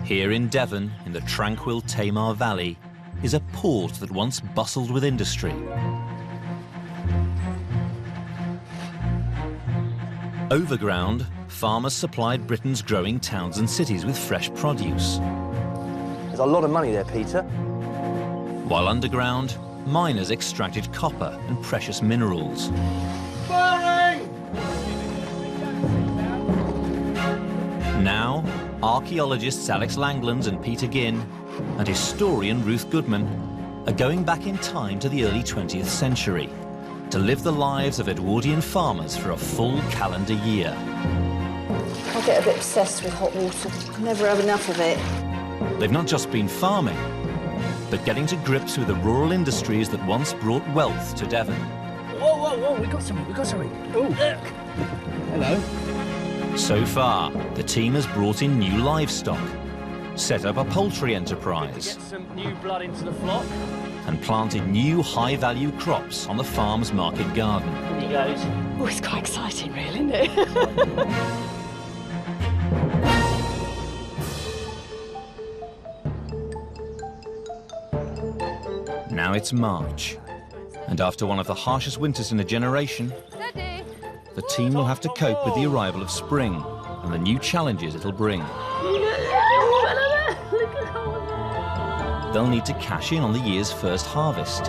Here in Devon, in the tranquil Tamar Valley, is a port that once bustled with industry. Overground, farmers supplied Britain's growing towns and cities with fresh produce. There's a lot of money there, Peter. While underground, miners extracted copper and precious minerals. Firing! Now, archaeologists Langlands and Peter Ginn and historian Ruth Goodman are going back in time to the early 20th century to live the lives of Edwardian farmers for a full calendar year. I get a bit obsessed with hot water. Never have enough of it. They've not just been farming, but getting to grips with the rural industries that once brought wealth to Devon. Whoa, whoa, whoa, we got something. Oh, hello. So far, the team has brought in new livestock, set up a poultry enterprise, Get some new blood into the flock. and planted new high-value crops on the farm's market garden. In he goes. Oh, it's quite exciting, really, isn't it? Now it's March, and after one of the harshest winters in a generation, the team will have to cope with the arrival of spring and the new challenges it'll bring. They'll need to cash in on the year's first harvest.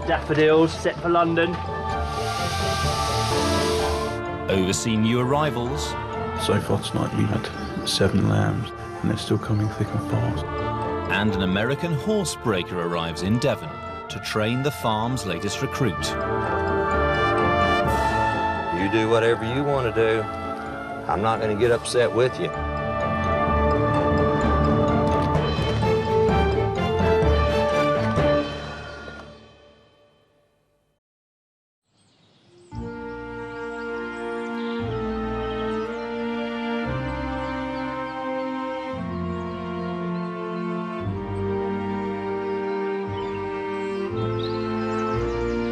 Daffodils set for London. Oversee new arrivals. So far tonight we've had 7 lambs, and they're still coming thick and fast. And an American horse breaker arrives in Devon to train the farm's latest recruit. You do whatever you want to do. I'm not going to get upset with you.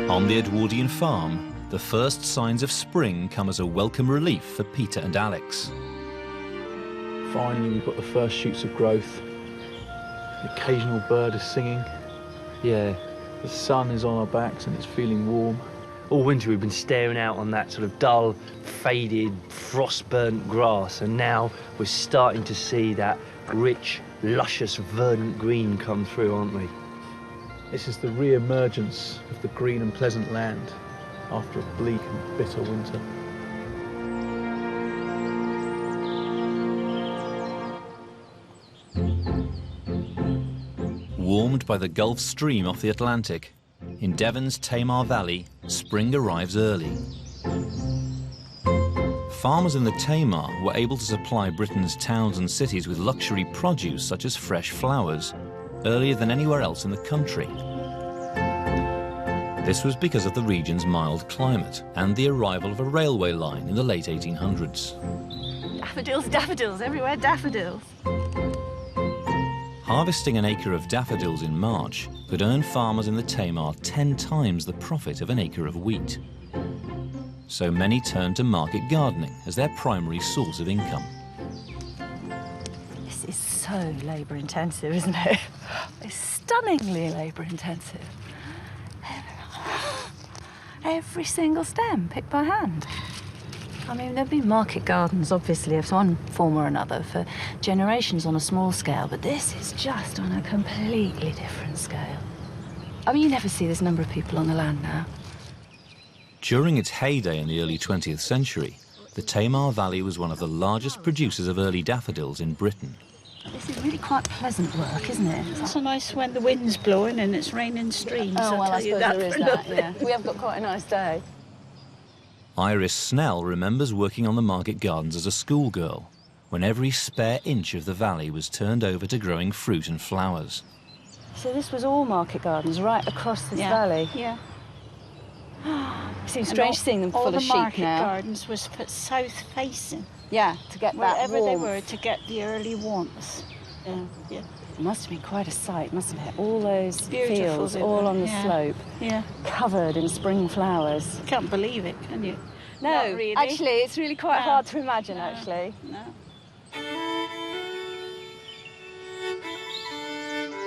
On the Edwardian Farm, the first signs of spring come as a welcome relief for Peter and Alex. Finally, we've got the first shoots of growth. The occasional bird is singing. Yeah. The sun is on our backs and it's feeling warm. All winter we've been staring out on that sort of dull, faded, frost-burnt grass, and now we're starting to see that rich, luscious, verdant green come through, aren't we? This is the re-emergence of the green and pleasant land after a bleak and bitter winter. Warmed by the Gulf Stream off the Atlantic, in Devon's Tamar Valley, spring arrives early. Farmers in the Tamar were able to supply Britain's towns and cities with luxury produce such as fresh flowers earlier than anywhere else in the country. This was because of the region's mild climate and the arrival of a railway line in the late 1800s. Daffodils, daffodils, everywhere daffodils. Harvesting an acre of daffodils in March could earn farmers in the Tamar 10 times the profit of an acre of wheat. So many turned to market gardening as their primary source of income. This is so labour-intensive, isn't it? It's stunningly labour-intensive. Every single stem picked by hand. I mean, there've been market gardens, obviously, of one form or another for generations on a small scale, but this is just on a completely different scale. I mean, you never see this number of people on the land now. During its heyday in the early 20th century, the Tamar Valley was one of the largest producers of early daffodils in Britain. This is really quite pleasant work, isn't it? It's so nice when the wind's blowing and it's raining streams. Oh, well, I I'll tell you suppose that there is for that, nothing. yeah. We have got quite a nice day. Iris Snell remembers working on the market gardens as a schoolgirl, when every spare inch of the valley was turned over to growing fruit and flowers. So this was all market gardens right across this valley? Yeah. It seems strange seeing them full of sheep now. All the market now. gardens was south-facing, Yeah, to get that wherever they warmth. were, to get the early warmth. Yeah. Yeah. It must have been quite a sight, mustn't it? All those Beautiful, fields, they all were, on the yeah. slope, Yeah. covered in spring flowers. Can't believe it, can you? No, Not really. actually, it's really quite No. hard to imagine, No. actually. No.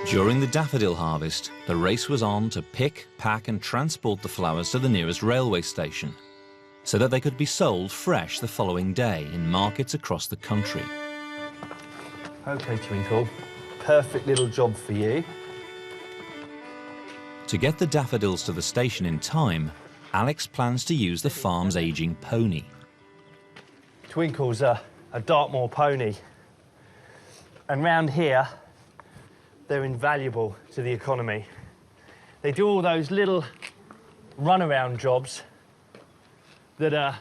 During the daffodil harvest, the race was on to pick, pack and transport the flowers to the nearest railway station, so that they could be sold fresh the following day in markets across the country. OK, Twinkle, perfect little job for you. To get the daffodils to the station in time, Alex plans to use the farm's ageing pony. Twinkle's a Dartmoor pony, and round here, they're invaluable to the economy. They do all those little runaround jobs that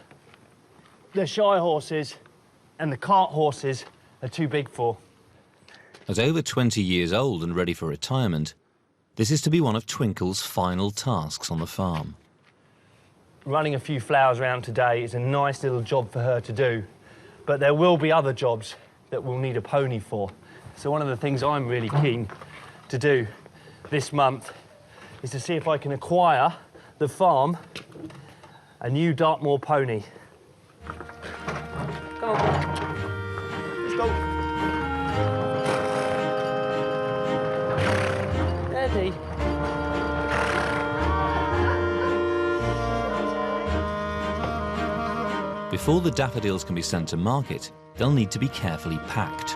the shy horses and the cart horses are too big for. At over 20 years old and ready for retirement, this is to be one of Twinkle's final tasks on the farm. Running a few flowers around today is a nice little job for her to do, but there will be other jobs that we'll need a pony for. So one of the things I'm really keen to do this month is to see if I can acquire the farm a new Dartmoor pony. Come on. Let's go. Ready? Before the daffodils can be sent to market, they'll need to be carefully packed.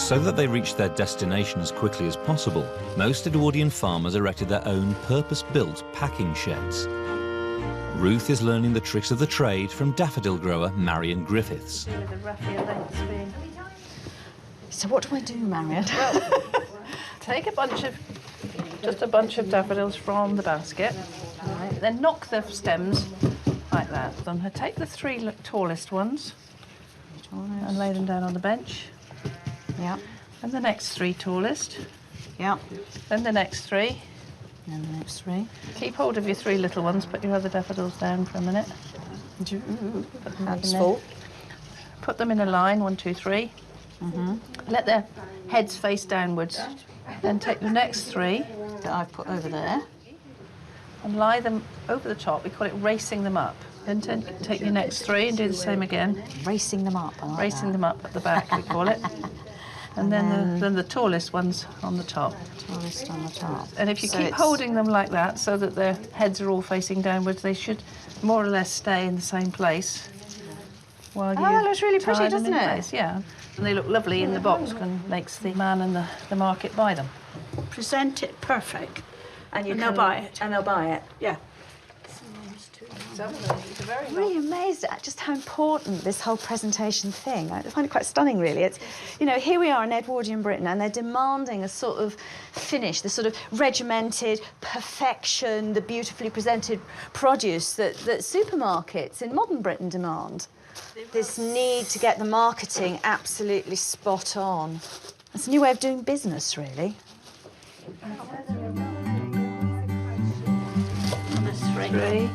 So that they reach their destination as quickly as possible, most Edwardian farmers erected their own purpose-built packing sheds. Ruth is learning the tricks of the trade from daffodil grower Marion Griffiths. With the raffia lengths being... So what do I do, Marion? Well, take just a bunch of daffodils from the basket, right, then knock the stems like that. Then take the three tallest ones and lay them down on the bench. Yeah. And the next three tallest. Yeah. Then the next three. And the next three. Keep hold of your three little ones, put your other daffodils down for a minute. That's full. Put them in a line, 1, 2, 3. Let their heads face downwards. Then take the next three That I've put over there. and lie them over the top. We call it racing them up. Then take your next three and do the same again. Racing them up. I like Racing that. them up at the back, we call it. And then the tallest ones on the top. Tallest on the top. And if you So keep it's- holding them like that so that their heads are all facing downwards, they should more or less stay in the same place while you Oh, it looks really pretty, tie them doesn't in it? place. Yeah. And they look lovely in the box and makes the man and the market buy them. Present it perfect. And you And can they'll buy it. And they'll buy it. Yeah. I'm really amazed at just how important this whole presentation thing. I find it quite stunning, really. It's, you know, here we are in Edwardian Britain, and they're demanding a sort of finish, the sort of regimented perfection, the beautifully presented produce that supermarkets in modern Britain demand. This need to get the marketing absolutely spot on. It's a new way of doing business, really. Three.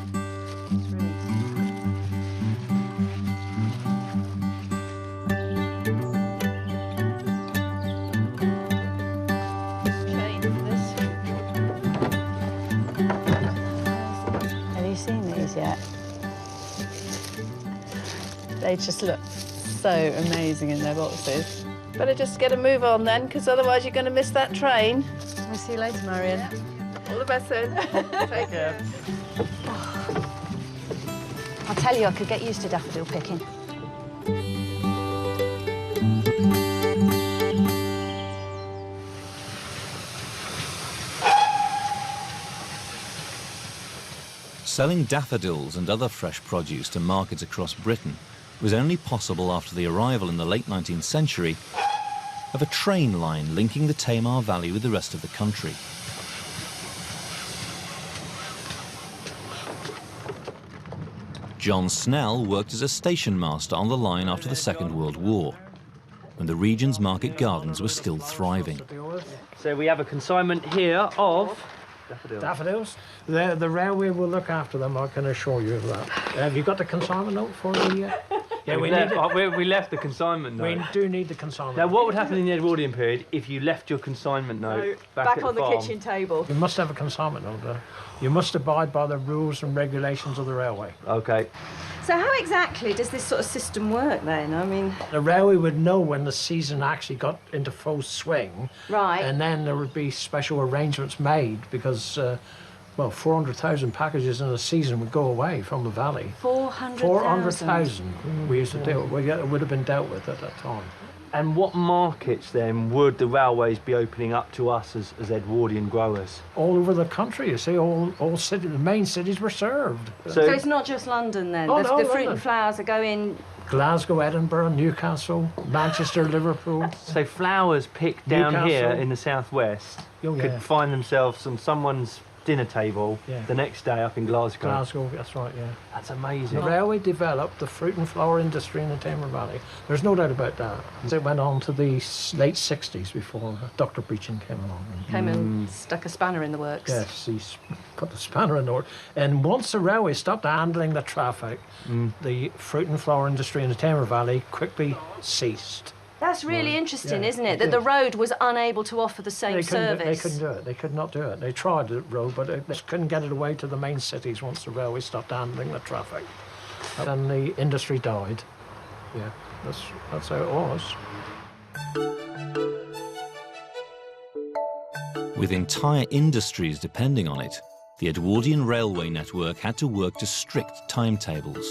Have you seen these yet? They just look so amazing in their boxes. Better just get a move on then, because otherwise you're going to miss that train. I'll see you later, Marion. All the best then. Take care. I'll tell you, I could get used to daffodil picking. Selling daffodils and other fresh produce to markets across Britain was only possible after the arrival in the late 19th century of a train line linking the Tamar Valley with the rest of the country. John Snell worked as a station master on the line after the Second World War, when the region's market gardens were still thriving. So we have a consignment here of Daffodils. The railway will look after them, I can assure you of that. Have you got the consignment note for the... Yeah, we left the consignment note. We do need the consignment Now, note. what would happen in the Edwardian period if you left your consignment note back at on the farm? kitchen table. You must have a consignment note there. You must abide by the rules and regulations of the railway. OK. So how exactly does this sort of system work then? I mean... The railway would know when the season actually got into full swing. Right. And then there would be special arrangements made because, well, 400,000 packages in a season would go away from the valley. 400,000? 400,000 we used to deal with. It would have been dealt with at that time. And what markets then would the railways be opening up to us as Edwardian growers? All over the country, you see, all cities, the main cities were served. So it's not just London then? Oh, the no, fruit London. and flowers are going... Glasgow, Edinburgh, Newcastle, Manchester, Liverpool. So flowers picked down Newcastle. here in the southwest Oh, could yeah. find themselves on someone's dinner table the next day up in Glasgow. Glasgow, that's right, yeah. That's amazing. The railway developed the fruit and flower industry in the Tamar Valley. There's no doubt about that. It went on to the late 60s before Dr. Beeching came along. Came and stuck a spanner in the works. Yes, he put the spanner in the works. And once the railway stopped handling the traffic, the fruit and flower industry in the Tamar Valley quickly ceased. That's really interesting, Yeah, isn't it? it That the is. road was unable to offer the same They couldn't service. do it. They could not do it. They tried the road, but they just couldn't get it away to the main cities once the railway stopped handling the traffic. And the industry died. Yeah, that's how it was. With entire industries depending on it, the Edwardian railway network had to work to strict timetables.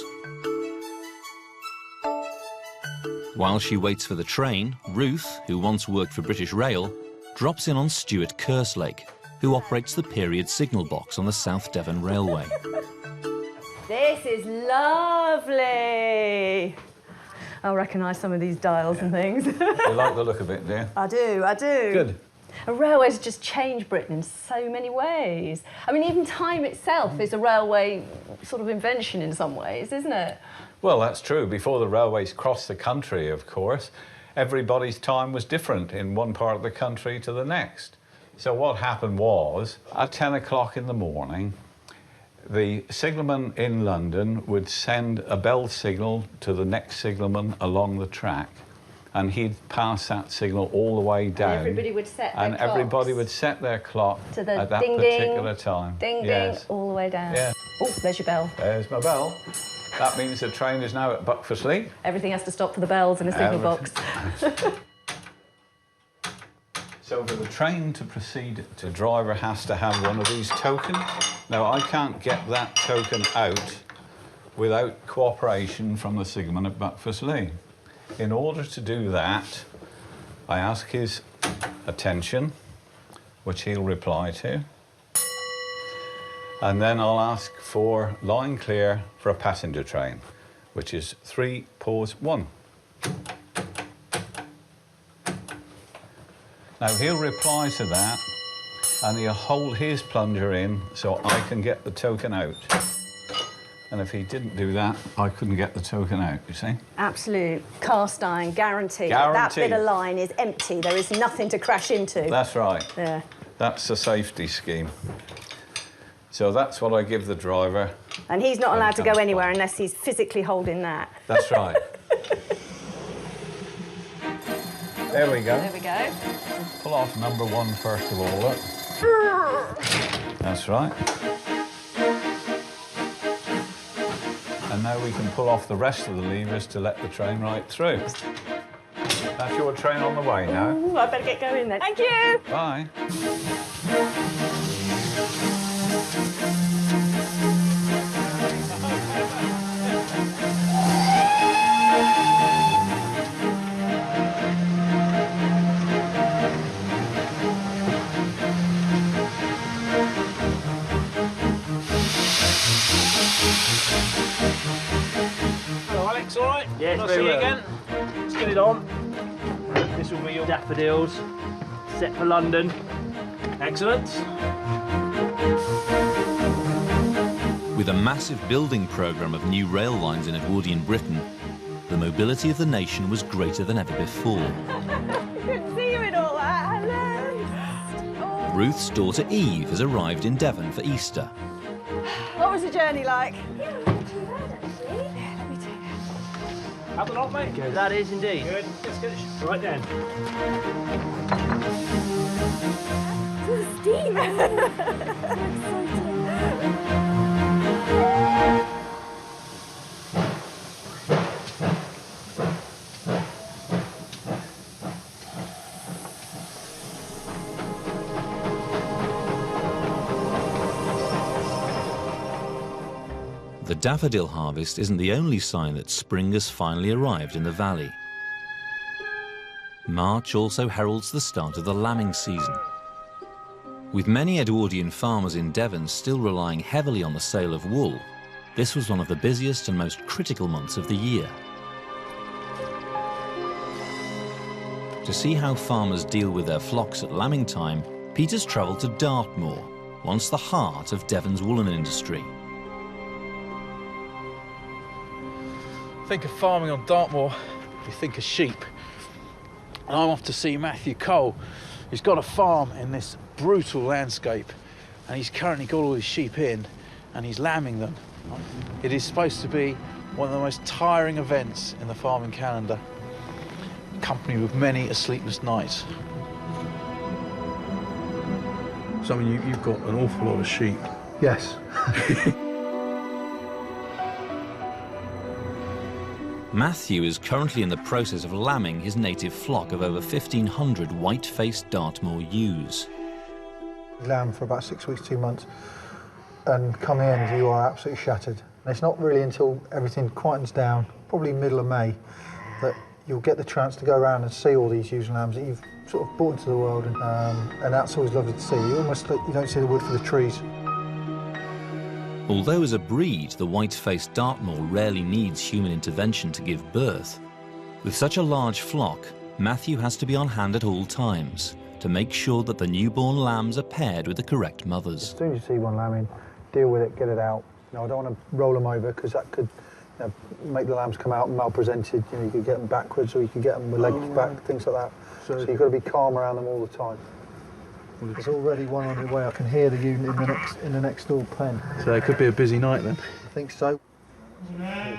While she waits for the train, Ruth, who once worked for British Rail, drops in on Stuart Kerslake, who operates the period signal box on the South Devon Railway. This is lovely. I'll recognise some of these dials and things. You like the look of it, do you? I do. Good. A railway's just changed Britain in so many ways. I mean, even time itself is a railway sort of invention in some ways, isn't it? Well, that's true. Before the railways crossed the country, of course, everybody's time was different in one part of the country to the next. So what happened was, at 10 o'clock in the morning, the signalman in London would send a bell signal to the next signalman along the track, and he'd pass that signal all the way down. And everybody would set their And clocks everybody would set their clock to the at that ding, particular time. Ding, Yes. ding, all the way down. Yeah. Oh, there's your bell. There's my bell. That means the train is now at Buckfordsley. Everything has to stop for the bells in a signal box. So for the train to proceed, the driver has to have one of these tokens. Now, I can't get that token out without cooperation from the signalman at Buckfordsley. In order to do that, I ask his attention, which he'll reply to. And then I'll ask for line clear for a passenger train, which is 3, pause 1. Now he'll reply to that and he'll hold his plunger in so I can get the token out. And if he didn't do that, I couldn't get the token out, you see? Absolute cast iron guarantee. Guaranteed. That bit of line is empty. There is nothing to crash into. That's right. Yeah. That's the safety scheme. So that's what I give the driver. And he's not allowed to go anywhere unless he's physically holding that. That's right. There we go. There we go. Pull off number 1 first of all, look. That's right. And now we can pull off the rest of the levers to let the train right through. That's your train on the way now. Ooh, I better get going then. Thank you. Bye. Hello, Alex, all right? Yes, I'll very see you well. again. Let's get it on. This will be your Daffodils, set for London. Excellent. With a massive building programme of new rail lines in Edwardian Britain, the mobility of the nation was greater than ever before. Couldn't see you in all that. Hello. Ruth's daughter Eve has arrived in Devon for Easter. What was the journey like? Have a lot, mate. That is indeed. Good. Let's get it right then. Steam. daffodil harvest isn't the only sign that spring has finally arrived in the valley. March also heralds the start of the lambing season. With many Edwardian farmers in Devon still relying heavily on the sale of wool, this was one of the busiest and most critical months of the year. To see how farmers deal with their flocks at lambing time, Peter's travelled to Dartmoor, once the heart of Devon's woolen industry. Think of farming on Dartmoor, you think of sheep. And I'm off to see Matthew Cole. He's got a farm in this brutal landscape, and he's currently got all his sheep in, and he's lambing them. It is supposed to be one of the most tiring events in the farming calendar, accompanied with many a sleepless night. So, I mean, you've got an awful lot of sheep. Yes. Matthew is currently in the process of lambing his native flock of over 1,500 white-faced Dartmoor ewes. Lamb for about 6 weeks, 2 months, and come in, you are absolutely shattered. And it's not really until everything quietens down, probably middle of May, that you'll get the chance to go around and see all these ewes and lambs that you've sort of brought into the world, and that's always lovely to see. You don't see the wood for the trees. Although as a breed, the white-faced Dartmoor rarely needs human intervention to give birth, with such a large flock, Matthew has to be on hand at all times to make sure that the newborn lambs are paired with the correct mothers. As soon as you see one lamb in, deal with it, get it out. I don't want to roll them over, because that could make the lambs come out malpresented. You could get them backwards, or you could get them with legs back, things like that. So you've got to be calm around them all the time. There's already one on the way. I can hear the unit in the next door pen. So it could be a busy night then? I think so.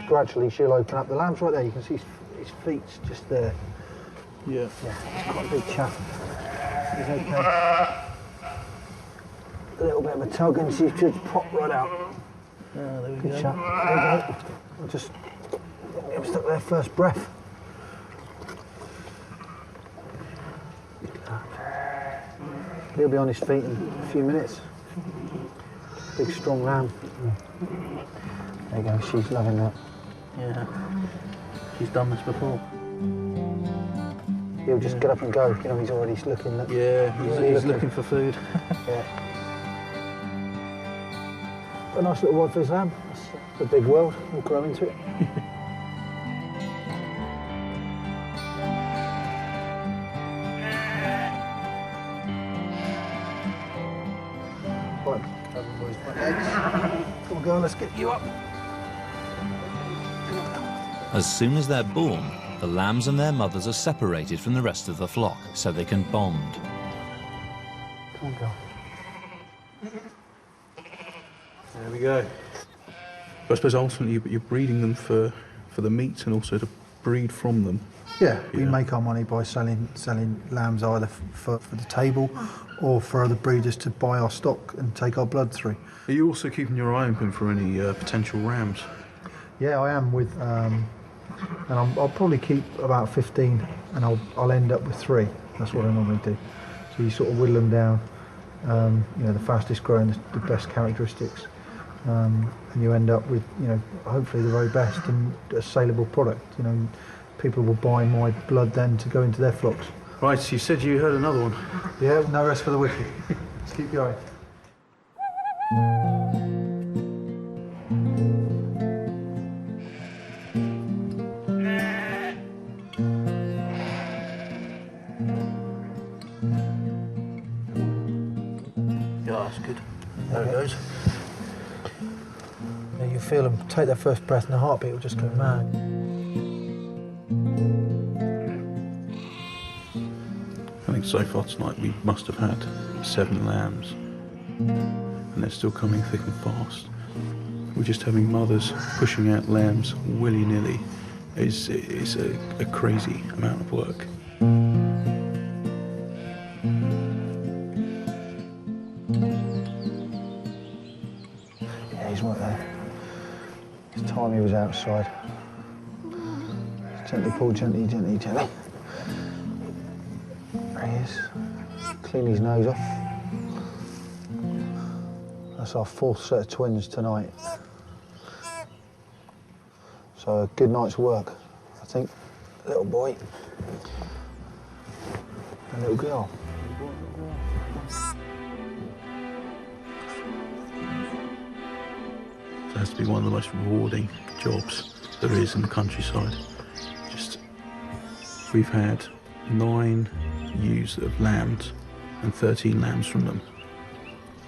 Gradually she'll open up. The lamb's right there. You can see his feet's just there. Yeah. He's quite a big chap. He's okay. A little bit of a tug and she should pop right out. There we Good go. chap. There we go. I'll just get him stuck there first breath. He'll be on his feet in a few minutes. Big, strong lamb. There you go, she's loving that. Yeah. She's done this before. He'll just get up and go. He's already looking. He's looking for food. Yeah. A nice little white-faced lamb. It's a big world. We'll grow into it. Come on, girl, let's get you up. As soon as they're born, the lambs and their mothers are separated from the rest of the flock so they can bond. Come on, girl. There we go. I suppose ultimately you're breeding them for the meat and also to breed from them. Yeah, we make our money by selling lambs either for the table or for other breeders to buy our stock and take our blood through. Are you also keeping your eye open for any potential rams? Yeah, I am with, and I'll probably keep about 15, and I'll end up with 3. That's what I normally do. So you sort of whittle them down, the fastest growing, the best characteristics, and you end up with, hopefully the very best and a saleable product. People will buy my blood then to go into their flocks. Right, so you said you heard another one. Yeah, no rest for the wicked. Let's keep going. Yeah, that's good. There it goes. Yeah, you feel them take their first breath and the heartbeat will just go mad. I think so far tonight we must have had 7 lambs, and they're still coming thick and fast. We're just having mothers pushing out lambs willy-nilly. It's a crazy amount of work. Yeah, he's right there. It's time he was outside. Gently pull, gently, gently, gently. There he is. Clean his nose off. That's our 4th set of twins tonight. So a good night's work, I think. Little boy and little girl. It has to be one of the most rewarding jobs there is in the countryside. We've had 9 ewes that have lambed and 13 lambs from them.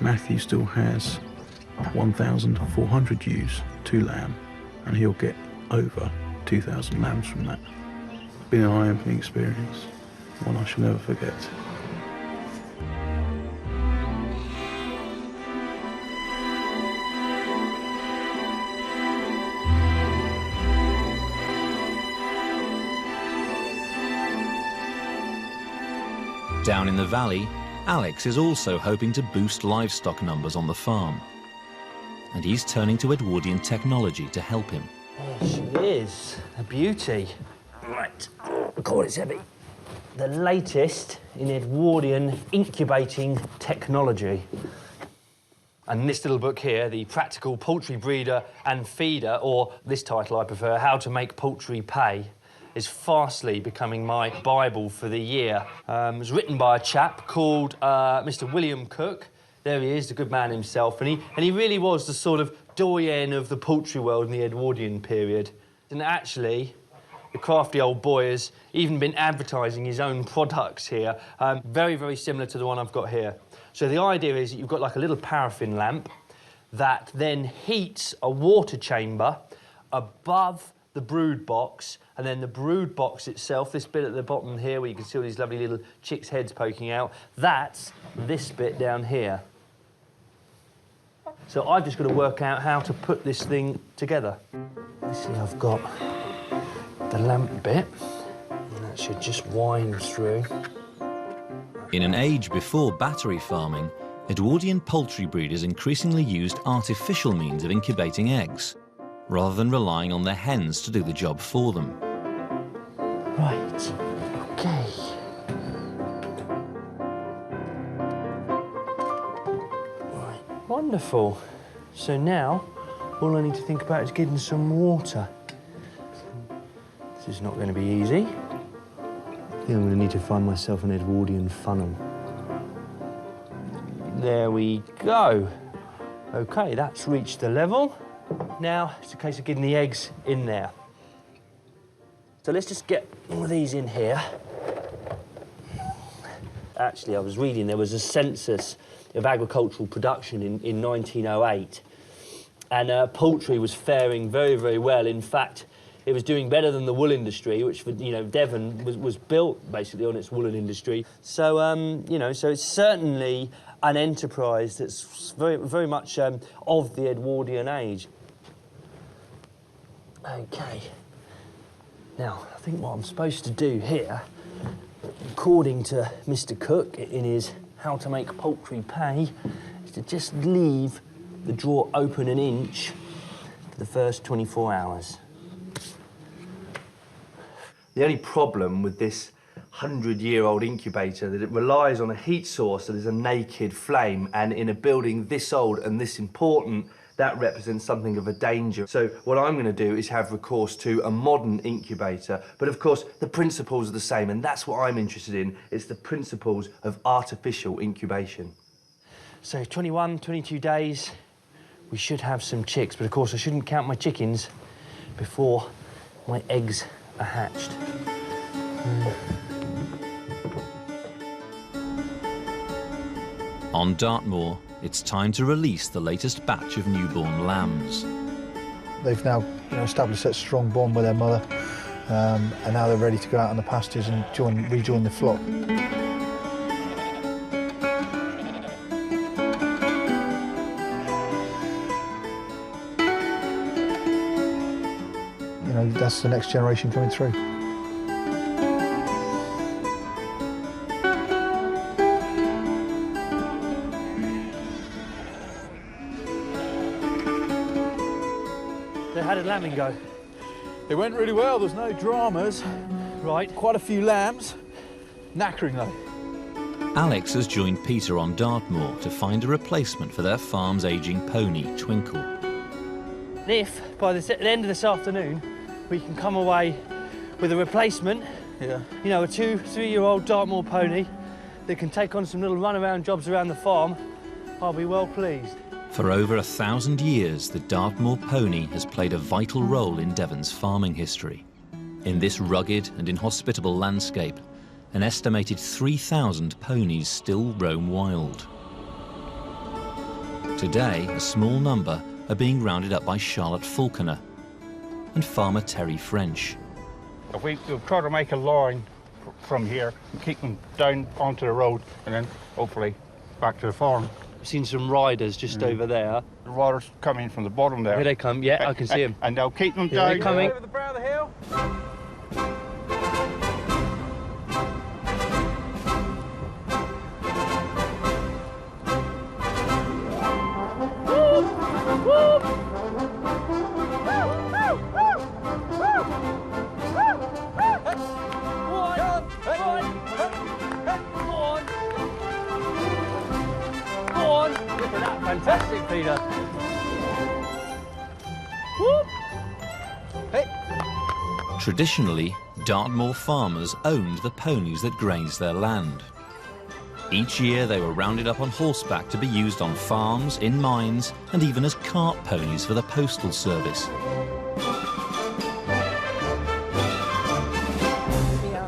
Matthew still has 1,400 ewes to lamb, and he'll get over 2,000 lambs from that. It's been an eye-opening experience, one I shall never forget. Down in the valley, Alex is also hoping to boost livestock numbers on the farm. And he's turning to Edwardian technology to help him. There she is, a beauty. Right, God, it's heavy. The latest in Edwardian incubating technology. And this little book here, The Practical Poultry Breeder and Feeder, or this title I prefer, How to Make Poultry Pay, is fastly becoming my Bible for the year. It was written by a chap called Mr. William Cook. There he is, the good man himself, and he really was the sort of doyen of the poultry world in the Edwardian period. And actually, the crafty old boy has even been advertising his own products here, very, very similar to the one I've got here. So the idea is that you've got like a little paraffin lamp that then heats a water chamber above the brood box, and then the brood box itself, this bit at the bottom here where you can see all these lovely little chicks' heads poking out, that's this bit down here. So I've just got to work out how to put this thing together. Let's see, I've got the lamp bit, and that should just wind through. In an age before battery farming, Edwardian poultry breeders increasingly used artificial means of incubating eggs, rather than relying on their hens to do the job for them. Right, OK. Right, wonderful. So now, all I need to think about is getting some water. This is not going to be easy. I think I'm going to need to find myself an Edwardian funnel. There we go. OK, that's reached the level. Now, it's a case of getting the eggs in there. So let's just get all of these in here. Actually, I was reading there was a census of agricultural production in 1908, and poultry was faring very, very well. In fact, it was doing better than the wool industry, which, you know, Devon was built basically on its woolen industry. So, you know, so it's certainly an enterprise that's very, very much of the Edwardian age. OK. Now, I think what I'm supposed to do here, according to Mr. Cook in his How to Make Poultry Pay, is to just leave the drawer open an inch for the first 24 hours. The only problem with this 100-year-old incubator that it relies on a heat source that is a naked flame, and in a building this old and this important, that represents something of a danger. So what I'm going to do is have recourse to a modern incubator, but of course the principles are the same, and that's what I'm interested in. It's the principles of artificial incubation. So 21, 22 days, we should have some chicks, but of course I shouldn't count my chickens before my eggs are hatched. On Dartmoor, it's time to release the latest batch of newborn lambs. They've now established that strong bond with their mother, and now they're ready to go out on the pastures and rejoin the flock. You know, that's the next generation coming through. How did lambing go? It went really well, there's no dramas. Right. Quite a few lambs. Knackering though. Alex has joined Peter on Dartmoor to find a replacement for their farm's ageing pony, Twinkle. If, by the end of this afternoon, we can come away with a replacement. Yeah. You know, a 2-3-year-old Dartmoor pony that can take on some little runaround jobs around the farm, I'll be well pleased. For over 1,000 years, the Dartmoor pony has played a vital role in Devon's farming history. In this rugged and inhospitable landscape, an estimated 3,000 ponies still roam wild. Today, a small number are being rounded up by Charlotte Falconer and farmer Terry French. We'll try to make a line from here and keep them down onto the road and then hopefully back to the farm. I've seen some riders just over there. The riders coming from the bottom there. Here they come, yeah, I can see them. And they'll keep them Here down. they're coming. Over the brow of the hill. Fantastic, Peter. Whoop. Hey. Traditionally, Dartmoor farmers owned the ponies that grazed their land. Each year they were rounded up on horseback to be used on farms, in mines, and even as cart ponies for the postal service.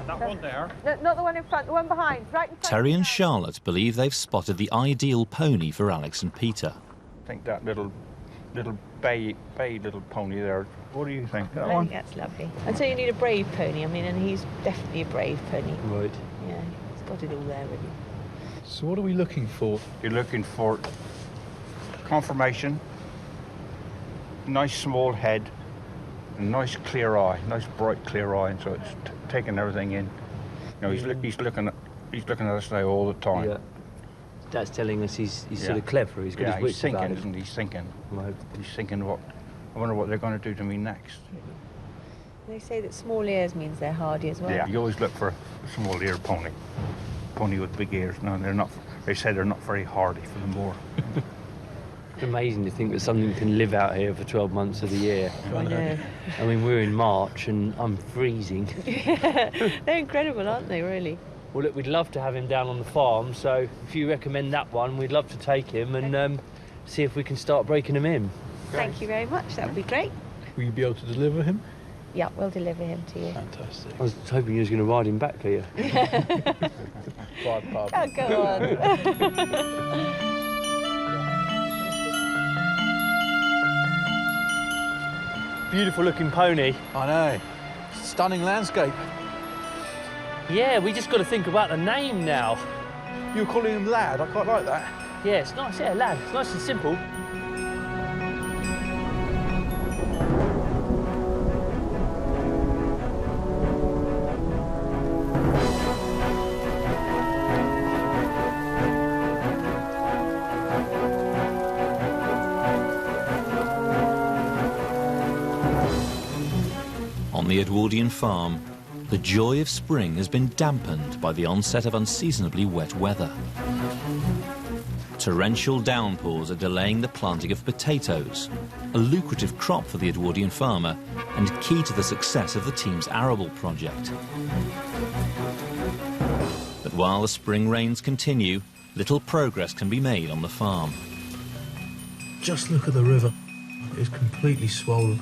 That one there. No, not the one in front, the one behind, right in front. Terry and Charlotte believe they've spotted the ideal pony for Alex and Peter. I think that little bay little pony there. What do you think? That I one? think that's lovely. And so you need a brave pony. I mean, and he's definitely a brave pony. Right. Yeah, he's got it all there really. So what are we looking for? You're looking for conformation, nice small head, a nice clear eye, nice bright clear eye, and so it's taking everything in. You know, he's looking at us now all the time. Yeah. That's telling us he's sort of clever. He's got his he's wits thinking, about him. isn't he? He's thinking. Right. He's thinking what. I wonder what they're going to do to me next. They say that small ears means they're hardy as well. Yeah, you always look for a small ear pony. Pony with big ears. No, they're not. They say they're not very hardy for the moor. It's amazing to think that something can live out here for 12 months of the year. I know. I mean, we're in March and I'm freezing. Yeah, they're incredible, aren't they, really? Well, look, we'd love to have him down on the farm, so if you recommend that one, we'd love to take him and see if we can start breaking him in. Thank you very much. That would be great. Will you be able to deliver him? Yeah, we'll deliver him to you. Fantastic. I was hoping you was going to ride him back to you. Oh, go on. Beautiful looking pony. I know. Stunning landscape. Yeah, we just got to think about the name now. You were calling him Lad. I quite like that. Yeah, it's nice. Yeah, lad. It's nice and simple. On the Edwardian Farm, the joy of spring has been dampened by the onset of unseasonably wet weather. Torrential downpours are delaying the planting of potatoes, a lucrative crop for the Edwardian farmer and key to the success of the team's arable project. But while the spring rains continue, little progress can be made on the farm. Just look at the river. It's completely swollen.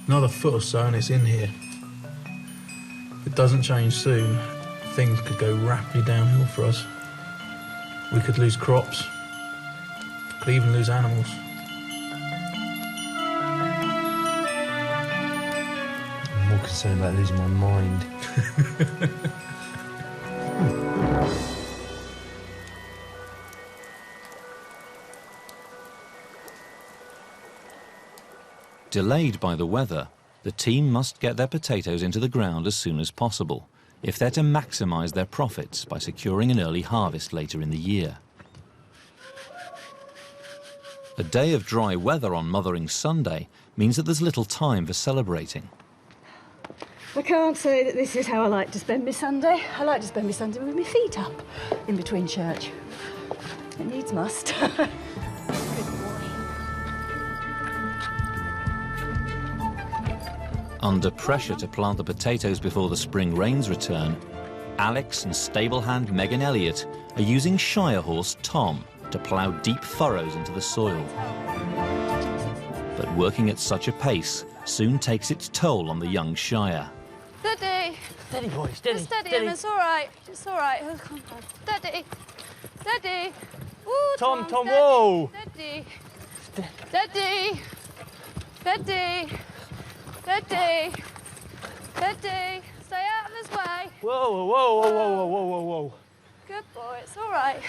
Another foot or so and it's in here. If it doesn't change soon, things could go rapidly downhill for us. We could lose crops, could even lose animals. I'm more concerned about losing my mind. Delayed by the weather, the team must get their potatoes into the ground as soon as possible if they're to maximise their profits by securing an early harvest later in the year. A day of dry weather on Mothering Sunday means that there's little time for celebrating. I can't say that this is how I like to spend my Sunday. I like to spend my Sunday with my feet up in between church. It needs must. Under pressure to plant the potatoes before the spring rains return, Alex and stable hand Megan Elliott are using Shire horse Tom to plough deep furrows into the soil. But working at such a pace soon takes its toll on the young Shire. Steady. Steady, boy, steady. Just steady, Em, it's all right. It's all right. Steady. Steady. Ooh, Tom, steady. whoa! Steady. Steady. Steady. Steady. Steady. Stay out of his way. Whoa, whoa, whoa, whoa, whoa, whoa, whoa, whoa. Good boy, it's all right.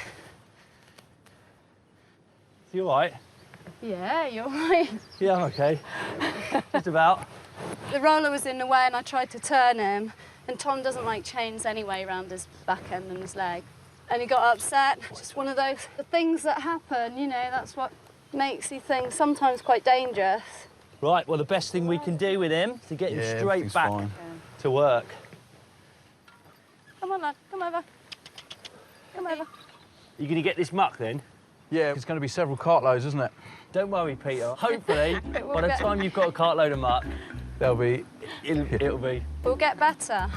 You all right? Yeah, you're right. Yeah, I'm okay. Just about. The roller was in the way and I tried to turn him, and Tom doesn't like chains anyway around his back end and his leg. And he got upset. Just one of those the things that happen, you know, that's what makes these things sometimes quite dangerous. Right, well, the best thing we can do with him is to get him straight back to work. Come on, lad, come over. Come over. You going to get this muck, then? Yeah, it's going to be several cartloads, isn't it? Don't worry, Peter. Hopefully, by the time you've got a cartload of muck, it'll be. We'll get better.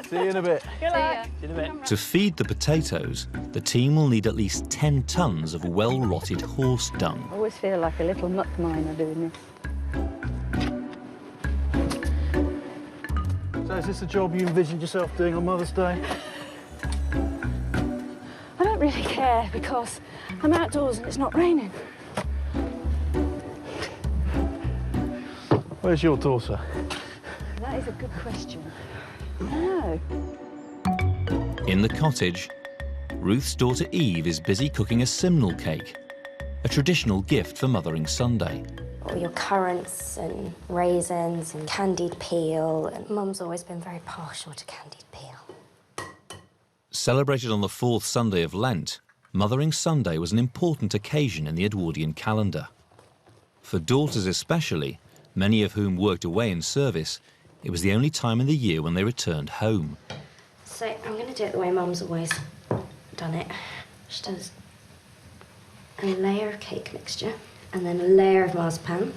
See you in a bit. See ya. See you in a bit. To feed the potatoes, the team will need at least 10 tonnes of well-rotted horse dung. I always feel like a little muck miner doing this. So is this a job you envisioned yourself doing on Mother's Day? I don't really care because I'm outdoors and it's not raining. Where's your daughter? That is a good question. I don't know. In the cottage, Ruth's daughter Eve is busy cooking a simnel cake, a traditional gift for Mothering Sunday. All your currants and raisins and candied peel, and Mum's always been very partial to candied peel. Celebrated on the 4th Sunday of Lent, Mothering Sunday was an important occasion in the Edwardian calendar. For daughters especially, many of whom worked away in service, it was the only time in the year when they returned home. So I'm going to do it the way Mum's always done it. She does a layer of cake mixture, and then a layer of marzipan,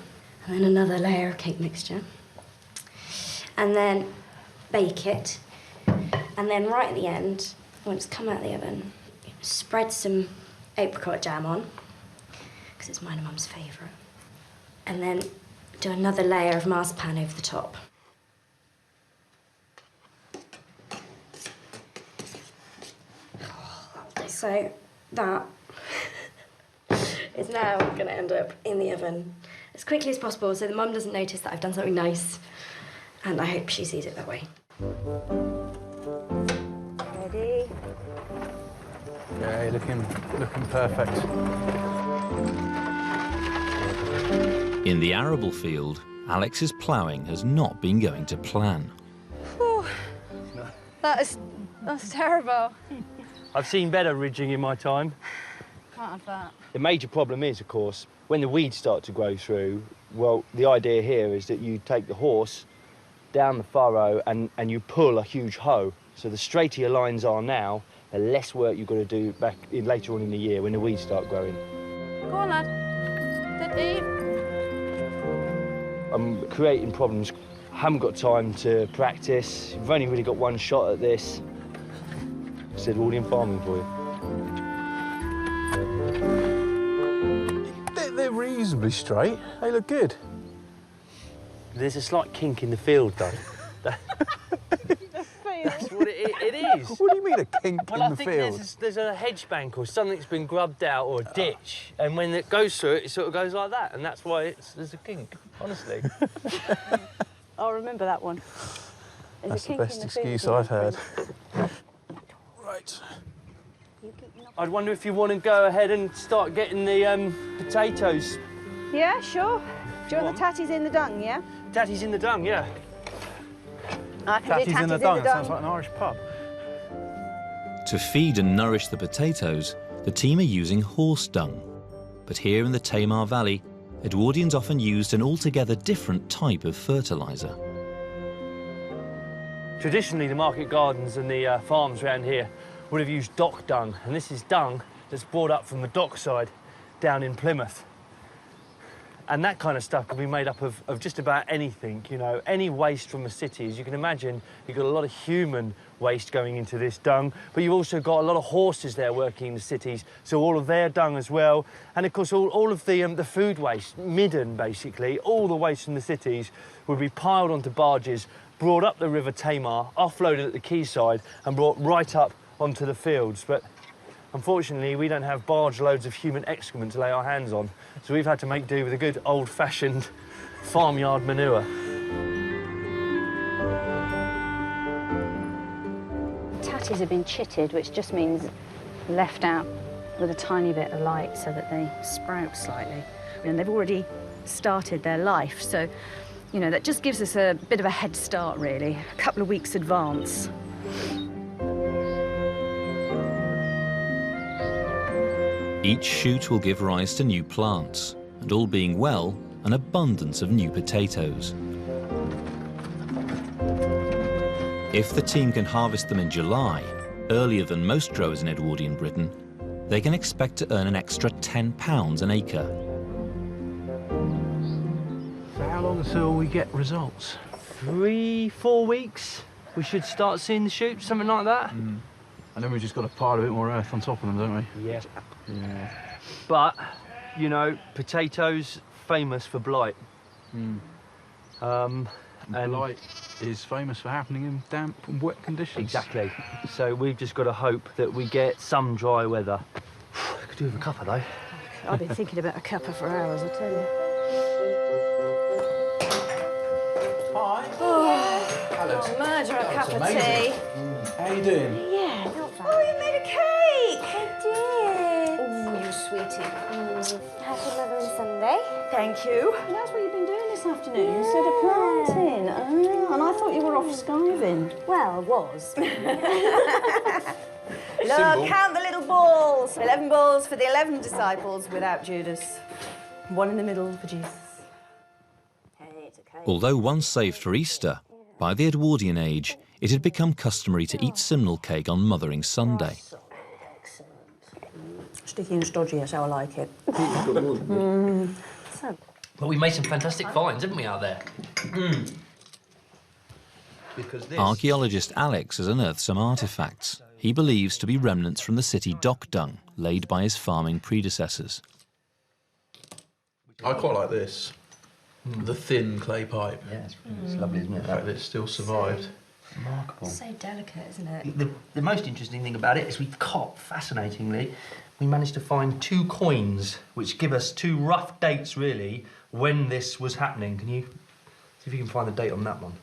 and then another layer of cake mixture, and then bake it, and then right at the end, when it's come out of the oven, spread some apricot jam on, because it's mine and Mum's favourite, and then do another layer of marzipan over the top. So that is now going to end up in the oven as quickly as possible so that Mum doesn't notice that I've done something nice, and I hope she sees it that way. Ready? Yeah, you're looking perfect. In the arable field, Alex's ploughing has not been going to plan. Whew. That's terrible. I've seen better ridging in my time. Can't have that. The major problem is, of course, when the weeds start to grow through, well, the idea here is that you take the horse down the furrow and you pull a huge hoe. So the straighter your lines are now, the less work you've got to do later on in the year when the weeds start growing. Go on, lad. Steady. I'm creating problems. I haven't got time to practice. You've only really got one shot at this. It's Edwardian farming for you. They're reasonably straight. They look good. There's a slight kink in the field, though. That's what it is. What do you mean a kink in the field? Well, I think there's a hedge bank or something that's been grubbed out or a ditch, and when it goes through it, it sort of goes like that, and that's why there's a kink, honestly. I'll remember that one. That's the best excuse I've heard. Right. I'd wonder if you want to go ahead and start getting the potatoes. Yeah, sure. Do you want the tatties in the dung, yeah? Tatties in the dung, yeah. I can do tatties in the dung. That sounds like an Irish pub. To feed and nourish the potatoes, the team are using horse dung. But here in the Tamar Valley, Edwardians often used an altogether different type of fertiliser. Traditionally, the market gardens and the farms around here would have used dock dung, and this is dung that's brought up from the dockside down in Plymouth. And that kind of stuff can be made up of just about anything, you know, any waste from the cities. You can imagine you've got a lot of human waste going into this dung, but you've also got a lot of horses there working in the cities, so all of their dung as well. And of course, all of the food waste, midden basically, all the waste from the cities would be piled onto barges, brought up the River Tamar, offloaded at the quayside, and brought right up onto the fields. But unfortunately, we don't have barge loads of human excrement to lay our hands on, so we've had to make do with a good old-fashioned farmyard manure. Tatties have been chitted, which just means left out with a tiny bit of light so that they sprout slightly. And they've already started their life, so, you know, that just gives us a bit of a head start, really, a couple of weeks advance. Each shoot will give rise to new plants, and all being well, an abundance of new potatoes. If the team can harvest them in July, earlier than most growers in Edwardian Britain, they can expect to earn an extra £10 an acre. So how long until we get results? 3-4 weeks. We should start seeing the shoots, something like that. And then we've just got to pile a bit more earth on top of them, don't we? Yeah. But, you know, potatoes famous for blight. And blight is famous for happening in damp and wet conditions. Exactly. So we've just got to hope that we get some dry weather. Could do with a cuppa, though. I've been thinking about a cuppa for hours, I tell you. Hi. Oh, Hello. murder a cup of amazing. tea. How you doing? Yeah, not bad. Oh, you made a cake! I did. Oh, you sweetie. Happy Mothering Sunday. Thank you. And that's what you've been doing this afternoon instead of planting. Oh, and I thought you were off skiving. Well, was. Look, count the little balls. 11 balls for the 11 disciples without Judas. One in the middle for Jesus. Hey, it's okay. Although once saved for Easter, by the Edwardian age, it had become customary to eat simnel cake on Mothering Sunday. Sticky and stodgy, that's how I like it. But we made some fantastic finds, haven't we, out there? Because this... Archaeologist Alex has unearthed some artefacts he believes to be remnants from the city dock dung laid by his farming predecessors. I quite like this. The thin clay pipe. Yeah, it's lovely, isn't it? The fact that it still survived. Remarkable. So delicate, isn't it? The most interesting thing about it is we've caught, fascinatingly, we managed to find 2 coins, which give us 2 rough dates, really, when this was happening. Can you see if you can find the date on that one?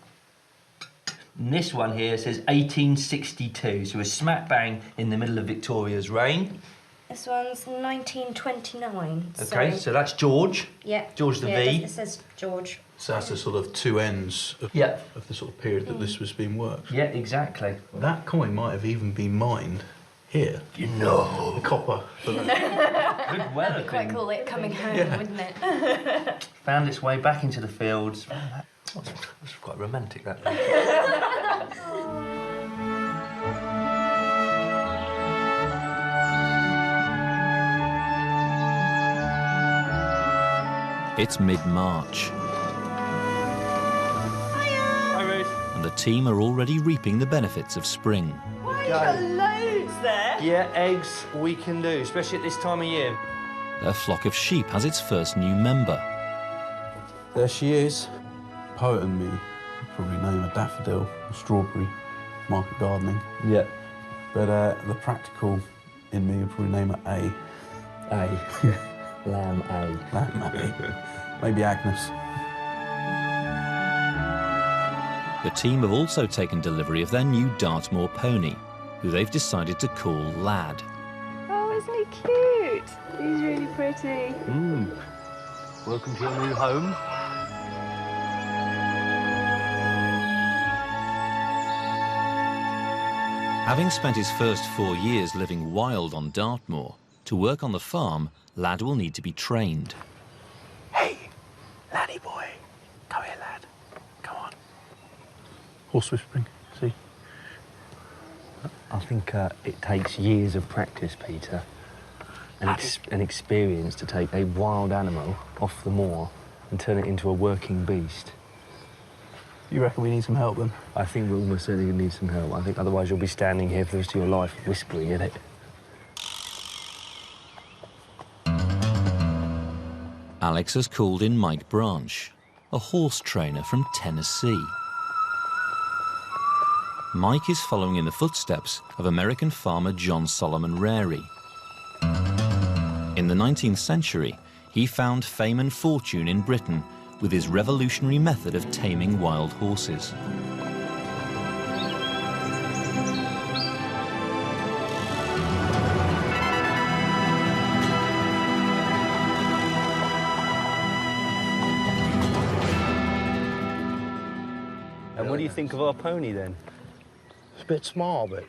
And this one here says 1862, so we're smack bang in the middle of Victoria's reign. This one's 1929. Okay, so that's George. Yeah. George the V. It says George. So that's the sort of 2 ends of, of the sort of period that this was being worked. Yeah, exactly. That coin might have even been mined here. You know. The copper. Good weather. Quite cool it coming home, wouldn't it? Found its way back into the fields. That's quite romantic, that. It's mid-March. Hi, Ruth. And the team are already reaping the benefits of spring. Wow, you've got loads there. Yeah, eggs we can do, especially at this time of year. Their flock of sheep has its first new member. There she is. Poet and me would probably name a daffodil, a strawberry, market gardening. Yeah. But the practical in me would probably name her A. A. Lamb A. Lamb A. Maybe Agnes. The team have also taken delivery of their new Dartmoor pony, who they've decided to call Lad. Oh, isn't he cute? He's really pretty. Welcome to your new home. Having spent his first 4 years living wild on Dartmoor, to work on the farm, Lad will need to be trained. Hey, laddie boy. Come here, lad. Come on. Horse whispering, see? I think it takes years of practice, Peter. an experience to take a wild animal off the moor and turn it into a working beast. You reckon we need some help then? I think we almost certainly need some help. I think otherwise you'll be standing here for the rest of your life whispering in it. Alex has called in Mike Branch, a horse trainer from Tennessee. Mike is following in the footsteps of American farmer John Solomon Rarey. In the 19th century, he found fame and fortune in Britain with his revolutionary method of taming wild horses. And what do you think of our pony then? It's a bit small, but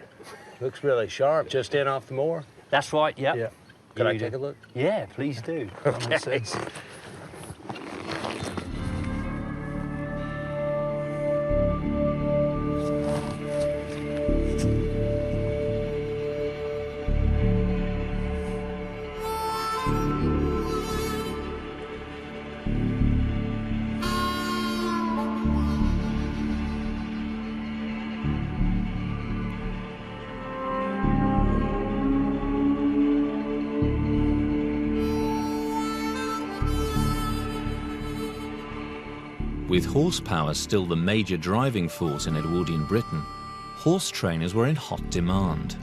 looks really sharp. Just in off the moor? That's right, yep. Yeah. Could I take a look? Yeah, please do. Okay. With horsepower still the major driving force in Edwardian Britain, horse trainers were in hot demand.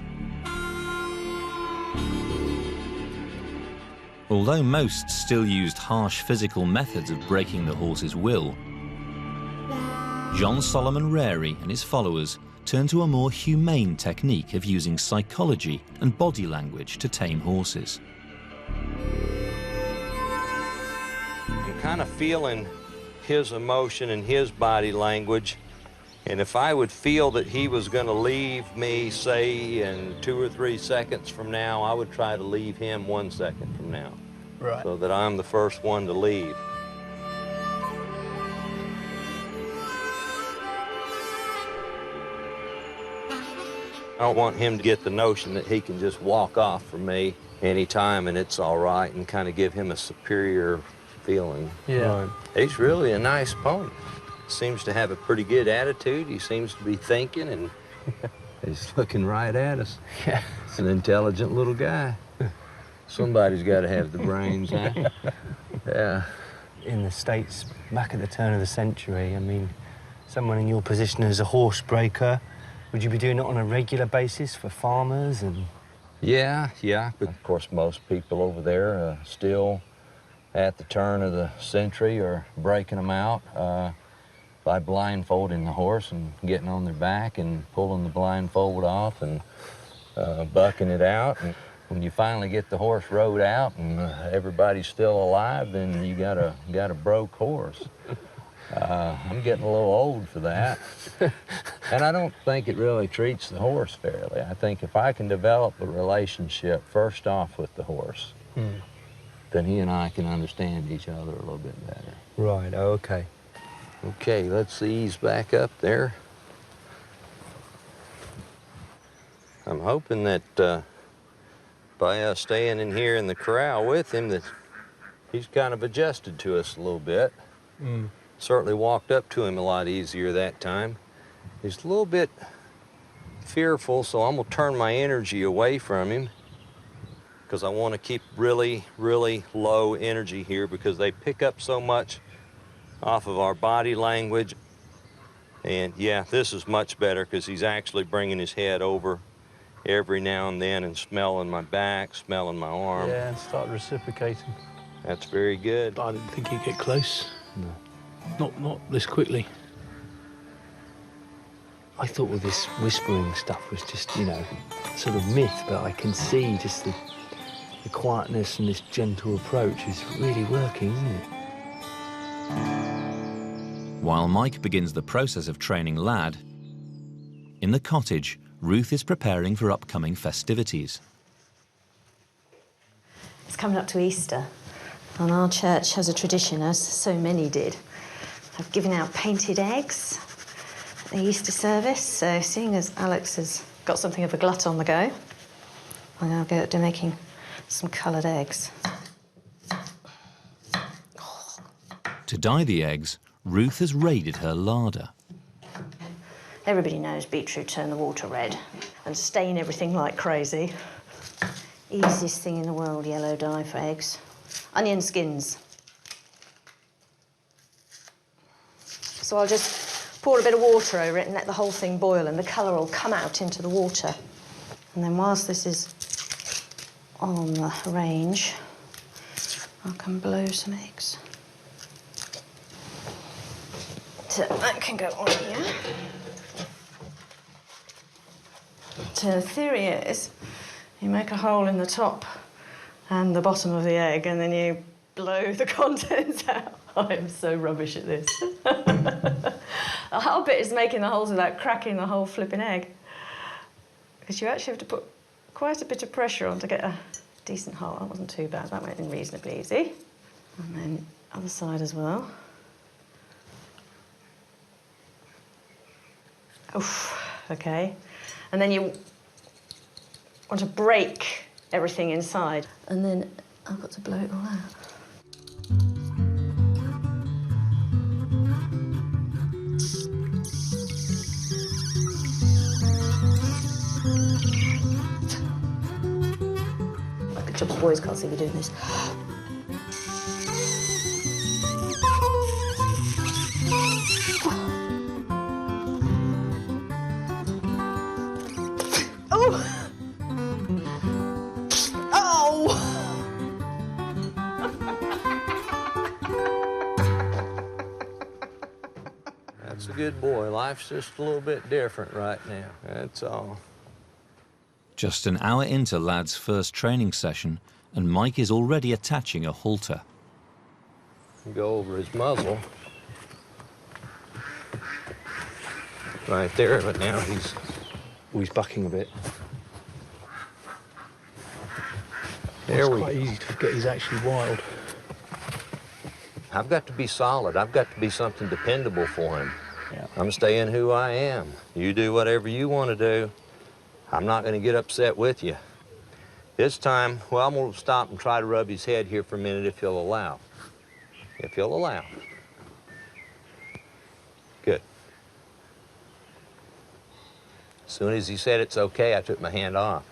Although most still used harsh physical methods of breaking the horse's will, John Solomon Rarey and his followers turned to a more humane technique of using psychology and body language to tame horses. I'm kind of feeling his emotion and his body language, and if I would feel that he was going to leave me, say, in 2 or 3 seconds from now, I would try to leave him 1 second from now. Right. So that I'm the first one to leave. I don't want him to get the notion that he can just walk off from me anytime and it's all right, and kind of give him a superior feeling. Yeah. He's really a nice pony. Seems to have a pretty good attitude. He seems to be thinking, and he's looking right at us. Yeah. He's an intelligent little guy. Somebody's got to have the brains, huh? Yeah. In the States, back at the turn of the century, I mean, someone in your position as a horse breaker, would you be doing it on a regular basis for farmers and? Yeah. But of course, most people over there still at the turn of the century are breaking them out by blindfolding the horse and getting on their back and pulling the blindfold off and bucking it out. And when you finally get the horse rode out and everybody's still alive, then you got a broke horse. I'm getting a little old for that. And I don't think it really treats the horse fairly. I think if I can develop a relationship first off with the horse, then he and I can understand each other a little bit better. Right, okay. Okay, let's ease back up there. I'm hoping that by us staying in here in the corral with him, that he's kind of adjusted to us a little bit. Certainly walked up to him a lot easier that time. He's a little bit fearful, so I'm gonna turn my energy away from him, because I want to keep really, really low energy here, because they pick up so much off of our body language. And yeah, this is much better, because he's actually bringing his head over every now and then and smelling my back, smelling my arm. Yeah, and start reciprocating. That's very good. I didn't think he'd get close. No. Not this quickly. I thought all this whispering stuff was just, you know, sort of myth, but I can see just the quietness and this gentle approach is really working, isn't it? While Mike begins the process of training Lad, in the cottage, Ruth is preparing for upcoming festivities. It's coming up to Easter, and our church has a tradition, as so many did, of giving out painted eggs at the Easter service. So seeing as Alex has got something of a glut on the go, I'm going to go to making some coloured eggs. To dye the eggs, Ruth has raided her larder. Everybody knows beetroot turn the water red and stain everything like crazy. Easiest thing in the world, yellow dye for eggs. Onion skins. So I'll just pour a bit of water over it and let the whole thing boil, and the colour will come out into the water. And then whilst this is on the range, I can blow some eggs. So that can go on here. So the theory is you make a hole in the top and the bottom of the egg, and then you blow the contents out. I am so rubbish at this. The hard bit is making the holes without cracking the whole flipping egg, because you actually have to put quite a bit of pressure on to get a decent hole. That wasn't too bad. That went in reasonably easy. And then other side as well. Oof, okay. And then you want to break everything inside. And then I've got to blow it all out. Good job the boys can't see me doing this. That's a good boy. Life's just a little bit different right now. That's all. Just an hour into Lad's first training session, and Mike is already attaching a halter. Go over his muzzle. Right there, but now he's bucking a bit. It's quite easy to forget he's actually wild. I've got to be solid. I've got to be something dependable for him. Yeah. I'm staying who I am. You do whatever you want to do. I'm not going to get upset with you. This time, well, I'm going to stop and try to rub his head here for a minute if he'll allow. If he'll allow. Good. As soon as he said it's okay, I took my hand off.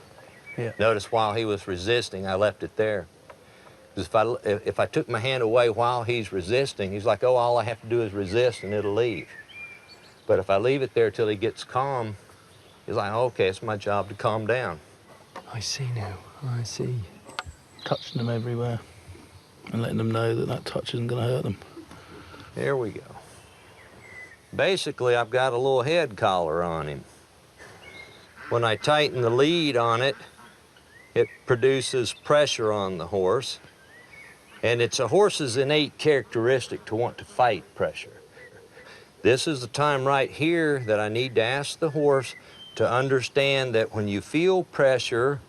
Yeah. Notice while he was resisting, I left it there. Because if I took my hand away while he's resisting, he's like, oh, all I have to do is resist and it'll leave. But if I leave it there till he gets calm, he's like, okay, it's my job to calm down. I see now, I see. Touching them everywhere and letting them know that that touch isn't going to hurt them. There we go. Basically, I've got a little head collar on him. When I tighten the lead on it, it produces pressure on the horse. And it's a horse's innate characteristic to want to fight pressure. This is the time right here that I need to ask the horse to understand that when you feel pressure,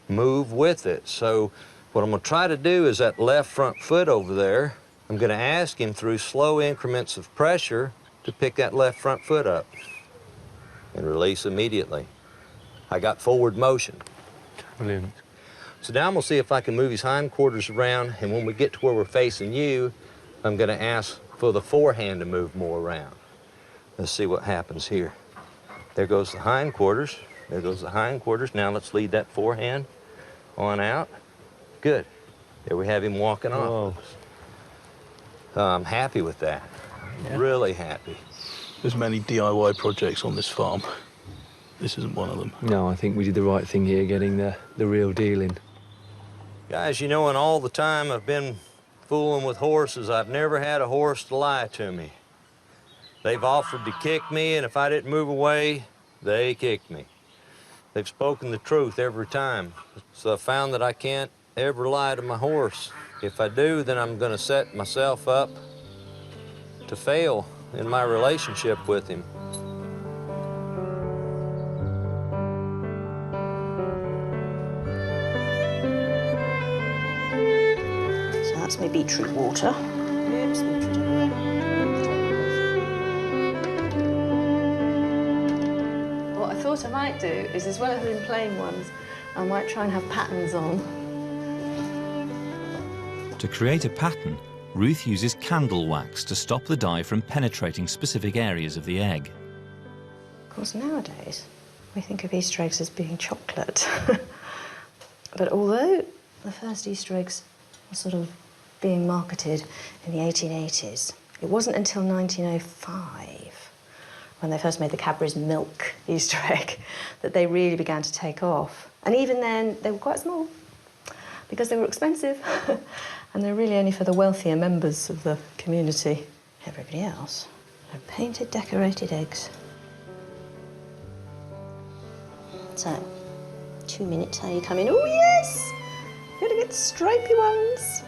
move with it. So what I'm going to try to do is that left front foot over there, I'm going to ask him through slow increments of pressure to pick that left front foot up and release immediately. I got forward motion. Brilliant. So now I'm going to see if I can move his hindquarters around, and when we get to where we're facing you, I'm going to ask for the forehand to move more around. Let's see what happens here. There goes the hindquarters. There goes the hindquarters. Now let's lead that forehand on out. Good. There we have him walking off. I'm happy with that. Yeah. Really happy. There's many DIY projects on this farm. This isn't one of them. No, I think we did the right thing here, getting the real deal in. Guys, you know, in all the time I've been fooling with horses, I've never had a horse to lie to me. They've offered to kick me, and if I didn't move away, they kicked me. They've spoken the truth every time. So I found that I can't ever lie to my horse. If I do, then I'm going to set myself up to fail in my relationship with him. So that's my beetroot water. Oops, beetroot What I thought I might do is, as well as in plain ones, I might try and have patterns on To create a pattern, Ruth uses candle wax to stop the dye from penetrating specific areas of the egg. Of course, nowadays, we think of Easter eggs as being chocolate. But although the first Easter eggs were sort of being marketed in the 1880s, it wasn't until 1905, when they first made the Cadbury's milk Easter egg, that they really began to take off. And even then, they were quite small, because they were expensive. And they're really only for the wealthier members of the community. Everybody else had painted, decorated eggs. So, 2 minutes, how you come in? Oh, yes! You're gonna get stripy ones.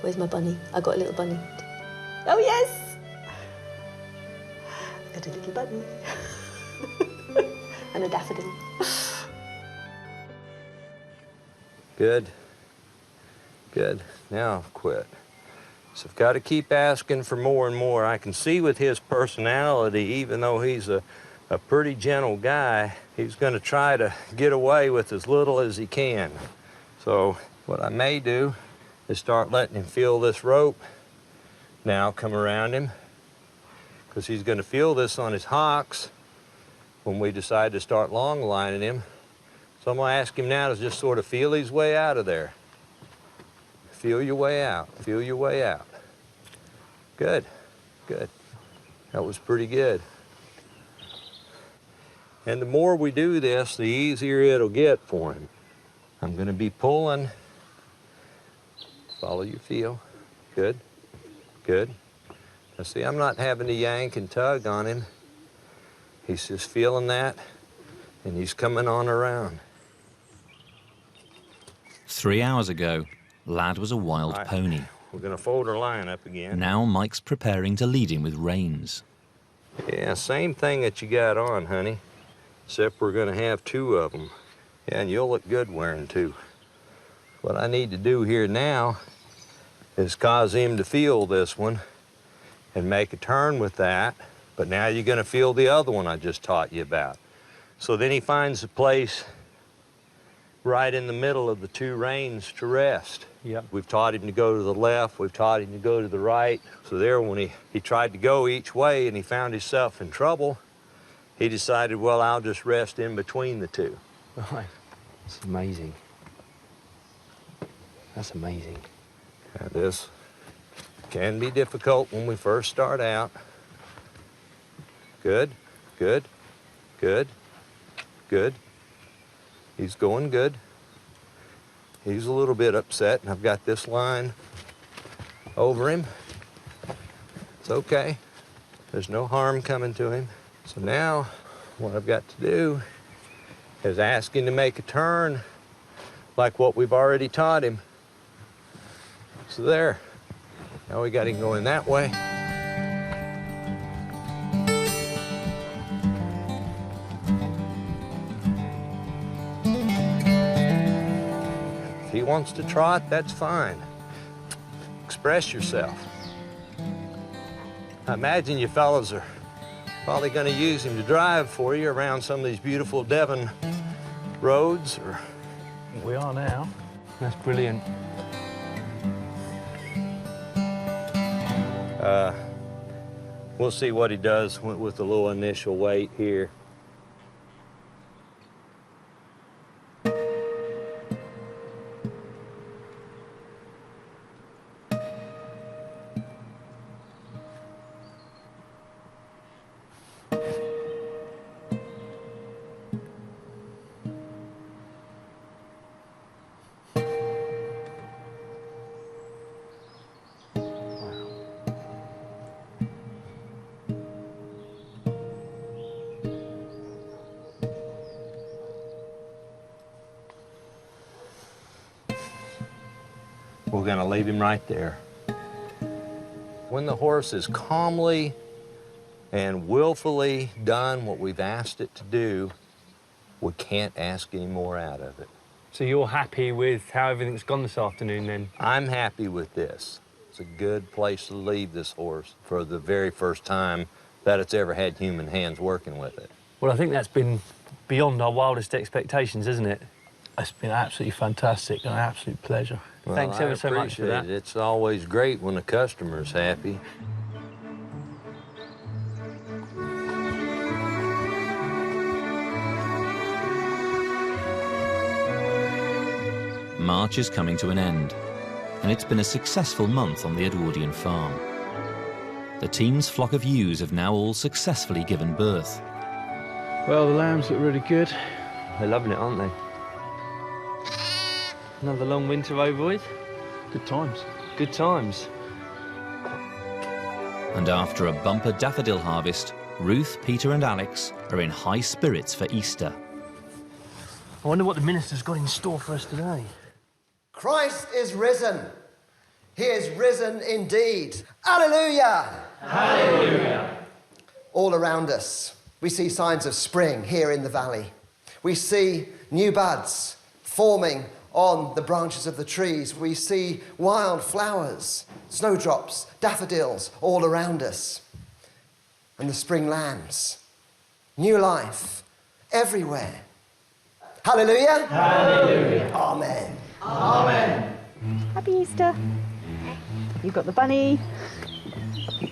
Where's my bunny? I got a little bunny. Oh, yes! I got a little bunny. And a daffodil. Good. Good. Now I've quit. So I've got to keep asking for more and more. I can see with his personality, even though he's a pretty gentle guy, he's going to try to get away with as little as he can. So what I may do is start letting him feel this rope now come around him, because he's going to feel this on his hocks when we decide to start long lining him. So I'm going to ask him now to just sort of feel his way out of there. Feel your way out. Feel your way out. Good. Good. That was pretty good. And the more we do this, the easier it'll get for him. I'm going to be pulling. Follow your feel. Good. Good. Now see, I'm not having to yank and tug on him. He's just feeling that, and he's coming on around. 3 hours ago, Lad was a wild pony. We're going to fold our line up again. Now Mike's preparing to lead him with reins. Yeah, same thing that you got on, honey, except we're going to have 2 of them. Yeah, and you'll look good wearing 2. What I need to do here now is cause him to feel this one and make a turn with that, but now you're going to feel the other one I just taught you about. So then he finds a place right in the middle of the 2 reins to rest. Yep. We've taught him to go to the left, we've taught him to go to the right. So there, when he tried to go each way and he found himself in trouble, he decided, well, I'll just rest in between the 2. Right. That's amazing. That's amazing. Now, this can be difficult when we first start out. Good, good, good, good. He's going good. He's a little bit upset, and I've got this line over him. It's okay. There's no harm coming to him. So now, what I've got to do is ask him to make a turn like what we've already taught him. So there. Now we got him going that way. If he wants to trot, that's fine. Express yourself. I imagine you fellas are probably going to use him to drive for you around some of these beautiful Devon roads. Or... We are now. That's brilliant. We'll see what he does with the little initial weight here. We're going to leave him right there. When the horse is calmly and willfully done what we've asked it to do, we can't ask any more out of it. So you're happy with how everything's gone this afternoon, then? I'm happy with this. It's a good place to leave this horse for the very first time that it's ever had human hands working with it. Well, I think that's been beyond our wildest expectations, isn't it? It's been absolutely fantastic and an absolute pleasure. Well, Thanks ever so much for that. appreciate it. It's always great when the customer's happy. March is coming to an end, and it's been a successful month on the Edwardian Farm. The team's flock of ewes have now all successfully given birth. Well, the lambs look really good. They're loving it, aren't they? Another long winter over with. Good times. Good times. And after a bumper daffodil harvest, Ruth, Peter and Alex are in high spirits for Easter. I wonder what the minister's got in store for us today. Christ is risen. He is risen indeed. Hallelujah! Hallelujah! All around us, we see signs of spring here in the valley. We see new buds forming on the branches of the trees. We see wild flowers, snowdrops, daffodils all around us. And the spring lambs. New life everywhere. Hallelujah! Hallelujah! Amen. Amen. Happy Easter. You've got the bunny.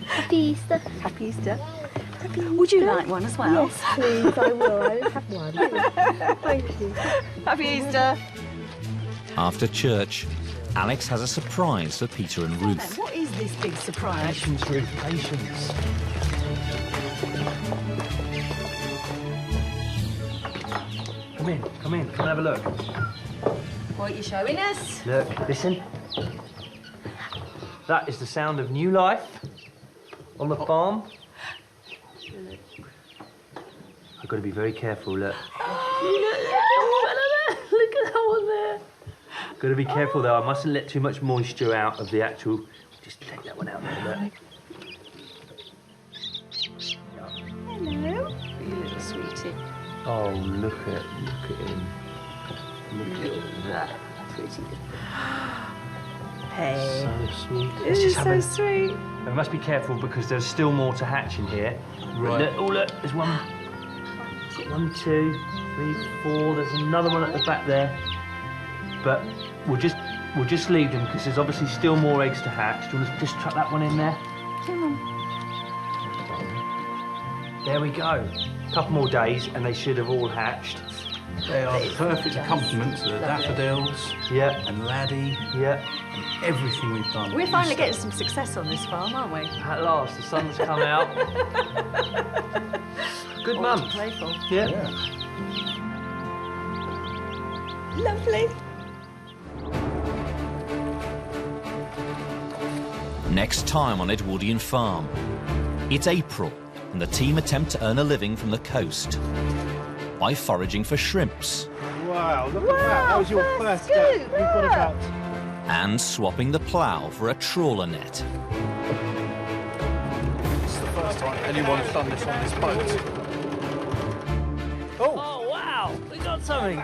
Happy Easter. Happy Easter. Happy Easter. Would you like one as well? Yes, please, I will. I don't have one. Thank you. Happy Easter. After church, Alex has a surprise for Peter and Ruth. What is this big surprise? Patience, Ruth, patience. Come in, come and have a look. What are you showing us? Look, listen. That is the sound of new life on the farm. I've got to be very careful, look. Look at that one there. Got to be careful though, I mustn't let too much moisture out of the actual... Just take that one out there, look. Hello. You little sweetie. Oh, look at him. Look at that. Pretty. Hey. So sweet. It is so sweet. We must be careful because there's still more to hatch in here. Right. Look, oh look, there's one. 1, 2, 3, 4. There's another one at the back there. But we'll just leave them because there's obviously still more eggs to hatch. Do you want to just chuck that one in there? Come on. There we go. A couple more days and they should have all hatched. They are perfect complements to the daffodils and laddie and everything we've done. We're finally getting some success on this farm, aren't we? At last, the sun's come out. Good All month. to play for. Yeah. Lovely. Next time on Edwardian Farm, it's April and the team attempt to earn a living from the coast by foraging for shrimps Wow, look at that. That was your first step. You've got about... and swapping the plough for a trawler net. It's the first time anyone's done this on this boat. Oh, wow! We got something!